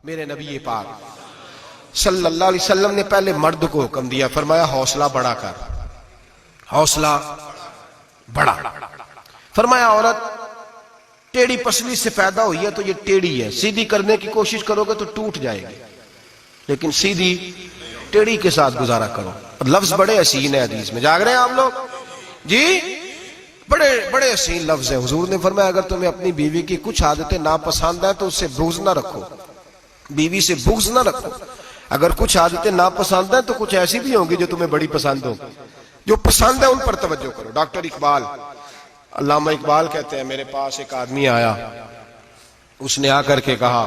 میرے نبی پاک صلی اللہ علیہ وسلم نے پہلے مرد کو حکم دیا، فرمایا حوصلہ بڑا کر، حوصلہ بڑا۔ فرمایا عورت ٹیڑھی پسلی سے پیدا ہوئی ہے تو یہ ٹیڑھی ہے، سیدھی کرنے کی کوشش کرو گے تو ٹوٹ جائے گی، لیکن سیدھی ٹیڑھی کے ساتھ گزارا کرو۔ لفظ بڑے حسین ہیں حدیث میں، جاگ رہے ہیں آپ لوگ جی؟ بڑے حسین لفظ ہیں۔ حضور نے فرمایا اگر تمہیں اپنی بیوی کی کچھ عادتیں ناپسند ہیں تو اس سے بغض نہ رکھو، بیوی سے بغض نہ رکھو۔ اگر کچھ عادتیں ناپسند ہیں تو کچھ ایسی بھی ہوں گی جو تمہیں بڑی پسند ہوں، جو پسند ہے ان پر توجہ کرو۔ ڈاکٹر اقبال، علامہ اقبال کہتے ہیں میرے پاس ایک آدمی آیا، اس نے آ کر کے کہا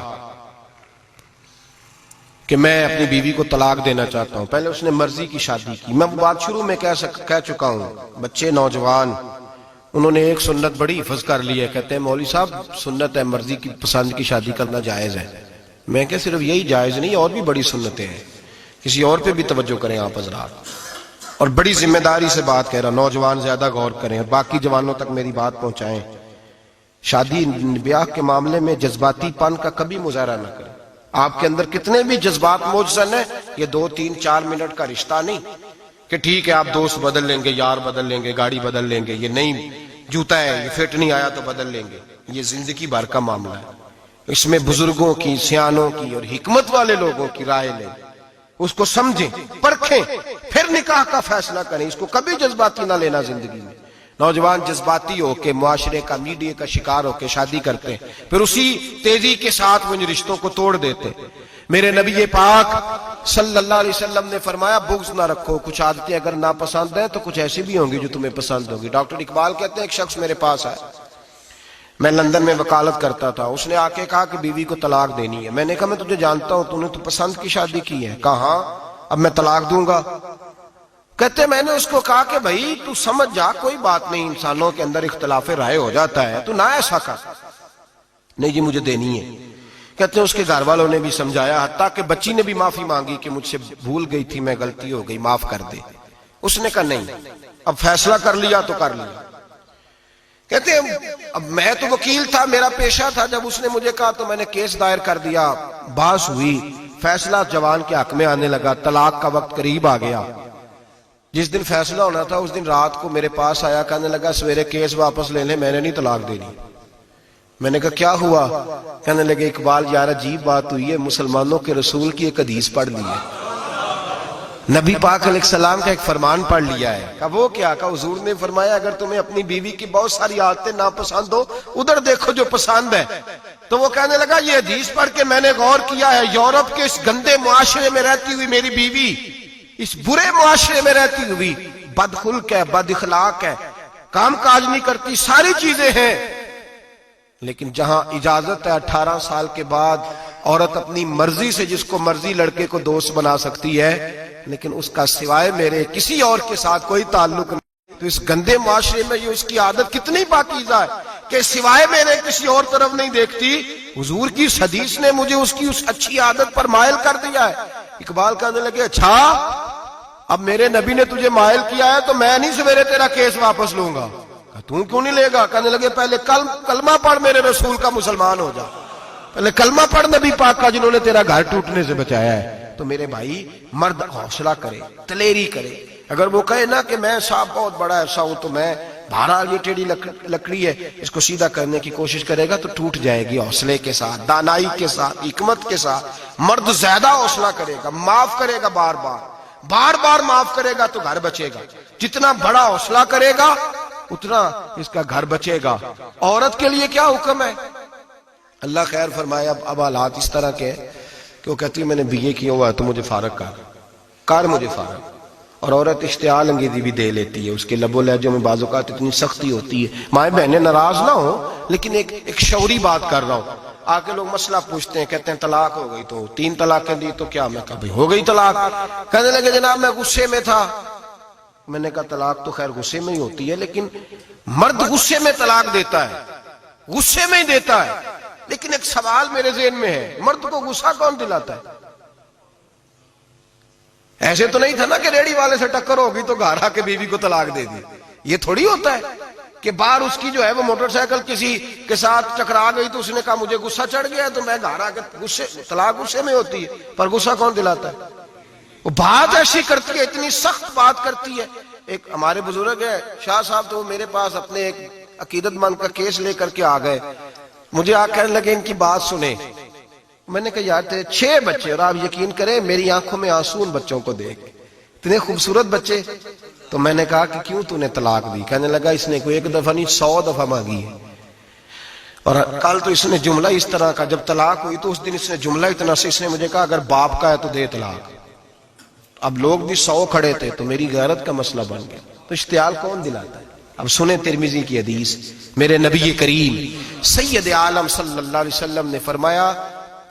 کہ میں اپنی بیوی کو طلاق دینا چاہتا ہوں۔ پہلے اس نے مرضی کی شادی کی، میں وہ بات شروع میں کہہ چکا ہوں، بچے نوجوان انہوں نے ایک سنت بڑی حفظ کر لی ہے، کہتے ہیں مولوی صاحب سنت ہے مرضی کی پسند کی شادی کرنا جائز ہے۔ میں کہ صرف یہی جائز نہیں، اور بھی بڑی سنتیں ہیں، کسی اور پہ بھی توجہ کریں آپ حضرات، اور بڑی ذمہ داری سے بات کہہ رہا، نوجوان زیادہ غور کریں اور باقی جوانوں تک میری بات پہنچائیں۔ شادی بیاہ کے معاملے میں جذباتی پن کا کبھی مظاہرہ نہ کریں۔ آپ کے اندر کتنے بھی جذبات موجزن ہیں، یہ 2 3 4 منٹ کا رشتہ نہیں کہ ٹھیک ہے آپ دوست بدل لیں گے، یار بدل لیں گے، گاڑی بدل لیں گے، یہ نہیں جوتا ہے یہ فٹ نہیں آیا تو بدل لیں گے، یہ زندگی بھر کا معاملہ ہے۔ اس میں بزرگوں کی، سیانوں کی اور حکمت والے لوگوں کی رائے لیں، اس کو سمجھیں، پرکھیں، پھر نکاح کا فیصلہ کریں۔ اس کو کبھی جذباتی نہ لینا زندگی میں۔ نوجوان جذباتی ہو کے معاشرے کا، میڈیا کا شکار ہو کے شادی کرتے ہیں، پھر اسی تیزی کے ساتھ وہ ان رشتوں کو توڑ دیتے۔ میرے نبی پاک صلی اللہ علیہ وسلم نے فرمایا بغض نہ رکھو، کچھ عادتیں اگر ناپسند ہیں تو کچھ ایسی بھی ہوں گی جو تمہیں پسند ہوگی۔ ڈاکٹر اقبال کہتے ہیں ایک شخص میرے پاس آیا، میں لندن میں وکالت کرتا تھا، اس نے آ کے کہا کہ بیوی کو طلاق دینی ہے۔ میں نے کہا میں تجھے جانتا ہوں، تو نے تو پسند کی شادی کی ہے۔ کہا ہاں، اب میں طلاق دوں گا؟ کہتے میں نے اس کو کہا کہ بھائی تو سمجھ جا، کوئی بات نہیں، انسانوں کے اندر اختلاف رائے ہو جاتا ہے، تو نہ ایسا کر۔ نہیں جی مجھے دینی ہے۔ کہتے ہیں اس کے گھر والوں نے بھی سمجھایا، حتیٰ کہ بچی نے بھی معافی مانگی کہ مجھ سے بھول گئی تھی، میں غلطی ہو گئی، معاف کر دے۔ اس نے کہا نہیں، اب فیصلہ کر لیا تو کر لیا۔ کہتے ہیں اب میں تو وکیل تھا، میرا پیشہ تھا، جب اس نے مجھے کہا تو میں نے کیس دائر کر دیا، بحث ہوئی، فیصلہ جوان کے حق میں آنے لگا، طلاق کا وقت قریب آ گیا۔ جس دن فیصلہ ہونا تھا اس دن رات کو میرے پاس آیا، کہنے لگا سویرے کیس واپس لے لیں، میں نے نہیں طلاق دینی۔ میں نے کہا کیا ہوا؟ کہنے لگے اقبال یار عجیب بات ہوئی ہے، مسلمانوں کے رسول کی ایک حدیث پڑھ لی ہے، نبی پاک علیہ السلام کا ایک فرمان پڑھ لیا ہے۔ کہا وہ کیا؟ کہا حضور نے فرمایا اگر تمہیں اپنی بیوی کی بہت ساری عادتیں ناپسند ہو، ادھر دیکھو جو پسند ہے۔ تو وہ کہنے لگا یہ حدیث پڑھ کے میں نے غور کیا ہے، یورپ کے اس گندے معاشرے میں رہتی ہوئی میری بیوی، اس برے معاشرے میں رہتی ہوئی بد خلق ہے، بد اخلاق ہے، کام کاج نہیں کرتی، ساری چیزیں ہیں، لیکن جہاں اجازت ہے 18 سال کے بعد عورت اپنی مرضی سے جس کو مرضی لڑکے کو دوست بنا سکتی ہے، لیکن اس کا سوائے میرے کسی اور کے ساتھ کوئی تعلق نہیں۔ تو اس گندے معاشرے میں یہ اس کی عادت کتنی پاکیزہ ہے کہ سوائے میرے کسی اور طرف نہیں دیکھتی۔ حضور کی اس حدیث نے مجھے اس کی اس اچھی عادت پر مائل کر دیا ہے۔ اقبال کہنے لگے اچھا اب میرے نبی نے تجھے مائل کیا ہے تو میں نہیں سویرے تیرا کیس واپس لوں گا۔ تو کیوں نہیں لے گا؟ کہنے لگے پہلے کلمہ پڑھ میرے رسول کا، مسلمان ہو جا، پہلے کلمہ پڑھ نبی پاک کا جنہوں نے تیرا گھر ٹوٹنے سے بچایا ہے۔ تو میرے بھائی مرد حوصلہ کرے، دلیری کرے۔ اگر وہ کہے نا کہ میں صاحب بہت بڑا ایسا ہوں تو میں بہرحال یہ ٹیڑھی لکڑی ہے اس کو سیدھا کرنے کی کوشش کرے گا تو ٹوٹ جائے گی۔ حوصلے کے ساتھ، دانائی کے ساتھ، حکمت کے ساتھ مرد زیادہ حوصلہ کرے گا، معاف کرے گا، بار بار معاف کرے گا تو گھر بچے گا۔ جتنا بڑا حوصلہ کرے گا اتنا اس کا گھر بچے گا۔ عورت کے لیے کیا حکم ہے؟ اللہ خیر فرمائے۔ اب حالات اس طرح کے کہ وہ کہتی ہے میں نے BA کیا ہوا ہے تو مجھے فارغ کر مجھے فارغ۔ اور عورت اشتعال انگیزی بھی دے لیتی ہے، اس کے لب و لہجوں میں بعض اوقات اتنی سختی ہوتی ہے، مائیں بہنیں ناراض نہ ہو، لیکن ایک شعوری بات کر رہا ہوں۔ آ کے لوگ مسئلہ پوچھتے ہیں، کہتے ہیں طلاق ہو گئی تو 3 طلاقیں دی تو کیا؟ میں کہا بھائی ہو گئی طلاق۔ کہنے لگے جناب میں غصے میں تھا۔ میں نے کہا طلاق تو خیر غصے میں ہی ہوتی ہے، لیکن مرد غصے میں طلاق دیتا ہے، غصے میں ہی دیتا ہے، لیکن ایک سوال میرے ذہن میں ہے، مرد کو غصہ کون دلاتا ہے؟ ایسے تو نہیں تھا نا کہ ریڑی والے سے ٹکر ہوگی تو گھر آ کے بیوی کو طلاق دے دی، یہ تھوڑی ہوتا ہے کہ باہر اس کی جو ہے وہ موٹر سائیکل کسی کے ساتھ ٹکرا گئی تو اس نے کہا مجھے غصہ چڑھ گیا تو میں گھر آ کے طلاق غصے میں ہوتی ہے، پر غصہ کون دلاتا ہے؟ وہ بات ایسی کرتی ہے، اتنی سخت بات کرتی ہے. ایک ہمارے بزرگ ہے شاہ صاحب، تو میرے پاس اپنے ایک عقیدت مند کا کیس لے کر کے آ گئے. مجھے آ کہنے لگے ان کی بات سنیں. میں نے کہا یار تیرے 6 بچے، اور آپ یقین کریں میری آنکھوں میں آنسو ان بچوں کو دیکھ، اتنے خوبصورت بچے. تو میں نے کہا کہ کیوں تو نے طلاق دی؟ کہنے لگا اس نے کوئی 1 دفعہ نہیں 100 دفعہ مانگی ہے. اور کل تو اس نے جملہ اس طرح کا، جب طلاق ہوئی تو اس دن اس نے جملہ اتنا سے اس نے مجھے کہا اگر باپ کا ہے تو دے طلاق. اب لوگ بھی 100 کھڑے تھے تو میری غیرت کا مسئلہ بن گیا. تو اشتعال کون دلاتا ہے؟ اب سنیں ترمذی کی حدیث. میرے نبی کریم سید عالم صلی اللہ علیہ وسلم نے فرمایا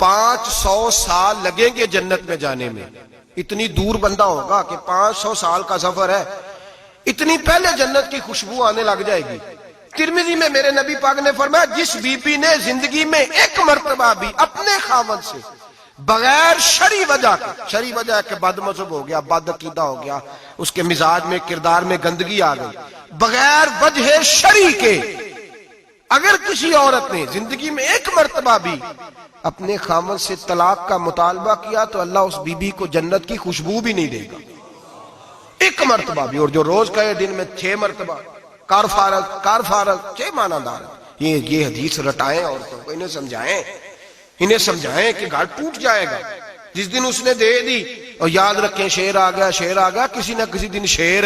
500 سال لگیں گے جنت میں جانے میں. اتنی دور بندہ ہوگا کہ 500 سال کا سفر ہے، اتنی پہلے جنت کی خوشبو آنے لگ جائے گی. ترمذی میں میرے نبی پاک نے فرمایا جس بی بی نے زندگی میں 1 مرتبہ بھی اپنے خاوند سے بغیر شرعی وجہ کے، شرعی وجہ ہے کہ بد مذہب ہو گیا، بد عقیدہ ہو گیا، اس کے مزاج میں کردار میں گندگی آ گئی، بغیر وجہ شرعی کے اگر کسی عورت نے زندگی میں 1 مرتبہ بھی اپنے خاوند سے طلاق کا مطالبہ کیا تو اللہ اس بی بی کو جنت کی خوشبو بھی نہیں دے گا. 1 مرتبہ بھی. اور جو روز کہے دن میں 6 مرتبہ کار فارغ 6 معنی دار. یہ حدیث رٹائیں عورتوں کو، انہیں سمجھائیں کہ گھر ٹوٹ جائے گا جس دن اس نے دے دی. اور یاد رکھیں شیر آ گیا، کسی نہ کسی دن شیر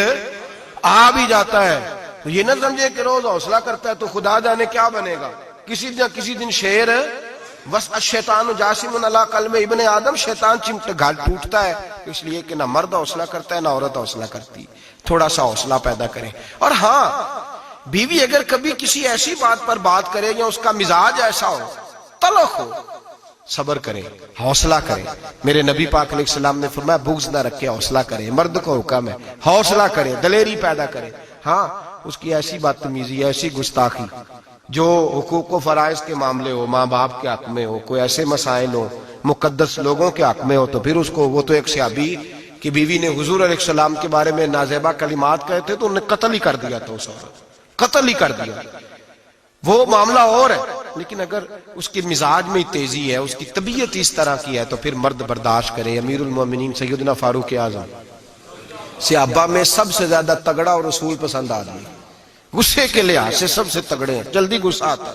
آ بھی جاتا ہے. تو یہ نہ سمجھے کہ روز حوصلہ کرتا ہے تو خدا جانے کیا بنے گا. کسی نہ کسی دن شیر بس الشیطان جاسم علی قلب ابن آدم، شیطان چمٹے گھر ٹوٹتا ہے. اس لیے کہ نہ مرد حوصلہ کرتا ہے نہ عورت حوصلہ کرتی. تھوڑا سا حوصلہ پیدا کریں. اور ہاں بیوی اگر کبھی کسی ایسی بات پر بات کرے یا اس کا مزاج ایسا ہو، تلخ ہو، صبر کریں، حوصلہ کریں. میرے نبی پاک علیہ السلام نے فرمایا بغض نہ رکھے، حوصلہ کریں. مرد کو حکم ہے حوصلہ کریں، دلیری پیدا کریں. ہاں اس کی ایسی بدتمیزی، ایسی گستاخی جو حقوق و فرائض کے معاملے ہو، ماں باپ کے حق میں ہو، کوئی ایسے مسائل ہو مقدس لوگوں کے حق میں ہو، تو پھر اس کو، وہ تو ایک صحابی کی بیوی نے حضور علیہ السلام کے بارے میں نازیبا کلمات کہے تھے تو انہوں نے قتل ہی کر دیا تھا. اس عورت قتل ہی کر دیا. وہ معاملہ اور ہے، لیکن اگر اس کی مزاج میں تیزی ہے، اس کی طبیعت اس طرح کی ہے تو پھر مرد برداشت کرے. امیر المومنین سیدنا فاروق اعظم صحابہ میں سب سے زیادہ تگڑا اور رسول پسند آدمی، غصے کے لحاظ سے سب سے تگڑے ہیں، جلدی غصہ آتا.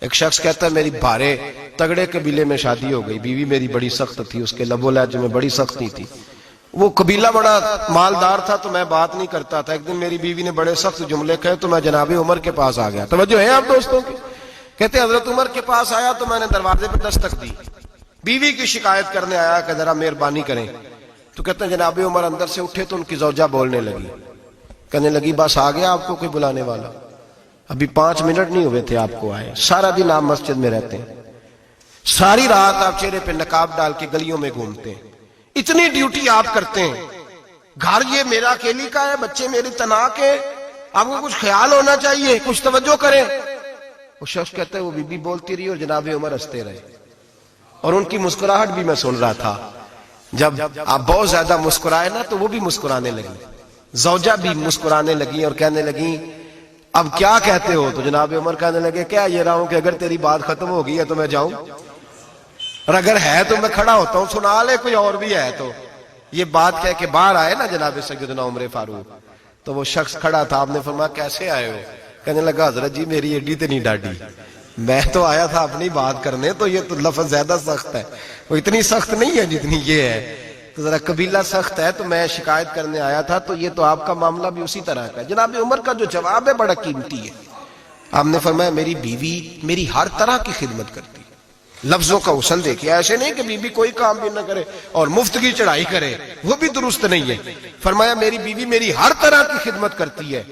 ایک شخص کہتا ہے میری بھارے تگڑے قبیلے میں شادی ہو گئی، بیوی میری بڑی سخت تھی، اس کے لب و لہجے میں بڑی سختی تھی. وہ قبیلہ بڑا مالدار تھا تو میں بات نہیں کرتا تھا. ایک دن میری بیوی نے بڑے سخت جملے کہے تو میں جناب عمر کے پاس آ گیا. توجہ ہے آپ دوستوں کی؟ کہتے ہیں حضرت عمر کے پاس آیا تو میں نے دروازے پہ دستک دی، بیوی کی شکایت کرنے آیا کہ ذرا مہربانی کریں. تو کہتے ہیں جناب عمر اندر سے اٹھے تو ان کی زوجہ بولنے لگی، کہنے لگی بس آ گیا آپ کو کوئی بلانے والا؟ ابھی 5 منٹ نہیں ہوئے تھے آپ کو آئے. سارا دن آپ مسجد میں رہتے ہیں، ساری رات آپ چہرے پہ نقاب ڈال کے گلیوں میں گھومتے ہیں، اتنی ڈیوٹی آپ کرتے ہیں، گھر یہ میرا اکیلی کا ہے، بچے میری تنہا کے، آپ کو کچھ خیال ہونا چاہیے، کچھ توجہ کریں. وہ شخص کہتا ہے وہ بی بی بولتی رہی اور جناب عمر ہنستے رہے، اور ان کی مسکراہٹ بھی میں سن رہا تھا. جب آپ بہت زیادہ مسکرائے نا تو وہ بھی مسکرانے لگی، زوجہ بھی مسکرانے لگی اور کہنے لگی اب کیا کہتے ہو؟ تو جناب عمر کہنے لگے کیا یہ رہا ہوں کہ اگر تیری بات ختم ہو گئی ہے تو میں جاؤں، اور اگر ہے تو میں کھڑا ہوتا ہوں، سنا لے کوئی اور بھی ہے تو. یہ بات کہہ کے باہر آئے نا جناب سیدنا عمر فاروق، تو وہ شخص کھڑا تھا. آپ نے فرمایا کیسے آئے ہو؟ کہنے لگا حضرت جی میری ایڈی تو نہیں ڈاڈی، میں تو آیا تھا اپنی بات کرنے، تو یہ تو لفظ زیادہ سخت ہے، وہ اتنی سخت نہیں ہے جتنی یہ ہے، تو ذرا قبیلہ سخت ہے تو میں شکایت کرنے آیا تھا. تو یہ تو آپ کا معاملہ بھی اسی طرح کا ہے. جناب عمر کا جو جواب ہے بڑا قیمتی ہے. آپ نے فرمایا میری بیوی میری ہر طرح کی خدمت کرتی. لفظوں کا حسن دیکھیے، ایسے نہیں کہ بیوی کوئی کام بھی نہ کرے اور مفت کی چڑھائی کرے، وہ بھی درست نہیں ہے. فرمایا میری بیوی میری ہر طرح کی خدمت کرتی ہے،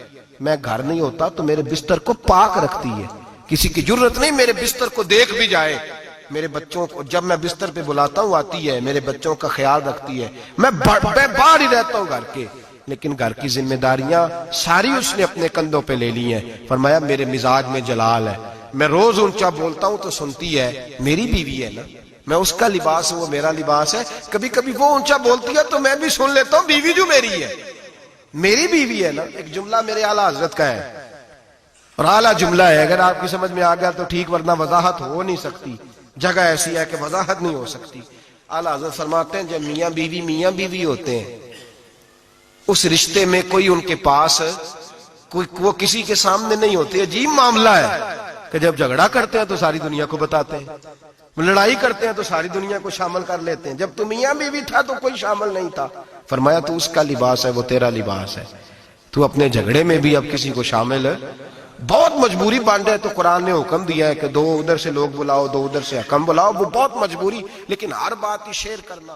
میں گھر نہیں ہوتا تو میرے بستر کو پاک رکھتی ہے، کسی کی ضرورت نہیں میرے بستر کو دیکھ بھی جائے. میرے بچوں کو جب میں بستر پہ بلاتا ہوں آتی ہے، میرے بچوں کا خیال رکھتی ہے. میں باہر ہی رہتا ہوں گھر کے، لیکن گھر کی ذمہ داریاں ساری اس نے اپنے کندھوں پہ لے لی ہیں. فرمایا میرے مزاج میں جلال ہے، میں روز اونچا بولتا ہوں تو سنتی ہے، میری بیوی ہے نا، میں اس کا لباس ہوں وہ میرا لباس ہے. کبھی کبھی وہ اونچا بولتی ہے تو میں بھی سن لیتا ہوں، بیوی جو میری ہے، میری بیوی ہے نا. ایک جملہ میرے اعلیٰ حضرت کا ہے، اور اعلیٰ جملہ ہے، اگر آپ کی سمجھ میں آ گیا تو ٹھیک، ورنہ وضاحت ہو نہیں سکتی، جگہ ایسی ہے کہ وضاحت نہیں ہو سکتی۔ اعلیٰ حضرت فرماتے ہیں جب میاں بیوی ہوتے ہیں، اس رشتے میں کوئی ان کے پاس وہ کسی کے سامنے نہیں ہوتے، عجیب معاملہ ہے کہ جب جھگڑا کرتے ہیں تو ساری دنیا کو بتاتے ہیں، لڑائی کرتے ہیں تو ساری دنیا کو شامل کر لیتے ہیں، جب تو میاں بیوی تھا تو کوئی شامل نہیں تھا۔ فرمایا تو اس کا لباس ہے، وہ تیرا لباس ہے، تو اپنے جھگڑے میں بھی اب کسی کو شامل ہے، بہت مجبوری بانٹے تو قرآن نے حکم دیا ہے کہ دو ادھر سے لوگ بلاؤ، دو ادھر سے حکم بلاؤ، وہ بہت مجبوری، لیکن ہر بات ہی شیئر کرنا